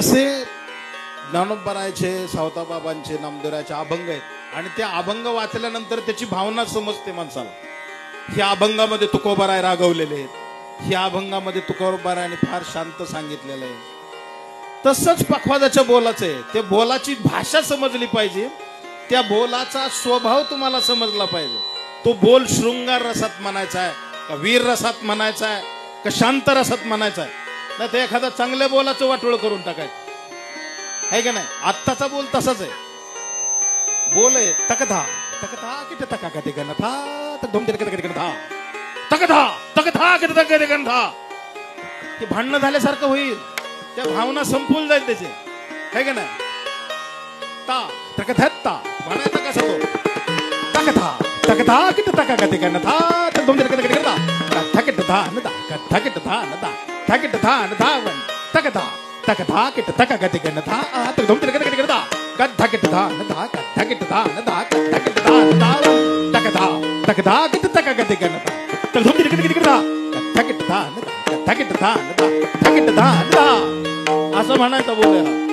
जसे ज्ञानोबरायचे, सावताबाबांचे, नामदेवरायचे अभंग आहेत आणि ते अभंग वाचल्यानंतर त्याची भावना समजते माणसाला. ह्या अभंगामध्ये तुकोबाराय रागवलेले आहेत, ह्या अभंगामध्ये तुकोबारायने फार शांत सांगितलेलं आहे. तसंच पखवाजाच्या बोलाचं आहे. ते बोलाची भाषा समजली पाहिजे, त्या बोलाचा स्वभाव तुम्हाला समजला पाहिजे. तो बोल शृंगार रसात म्हणायचा आहे का वीर रसात म्हणायचा आहे का शांत रसात म्हणायचा आहे. नाही ते एखादा चांगल्या बोलाचं वाटोळ करून टाकायचं आहे का नाही. आत्ताचा बोल तसाच आहे. बोल आहे तकधा तकधा किती तका कधी गण था धुम तिथे कधी गण था तकधा तकधा किती तक कधी गण था. ते भांडणं झाल्यासारखं होईल, त्या भावना संपून जाईल त्याचे, आहे का नाही. ता तकधत्ता म्हणायचा कसा तो तकधा तकधा किती तका कधी गण था धुम तिथे कधी गण था थकित धा नदा थकित धा नदा थकित धा नदा तकधा तकधा किती तका कधी गण था धुम तिथे कधी गण था थकित धा नदा थकित धा नदा थकित धा नदा तकधा तकधा किती तका कधी गण था धुम तिथे कधी गण था थकित धा नदा थकित धा नदा थकित धा नदा असं म्हणायचं बोलायला.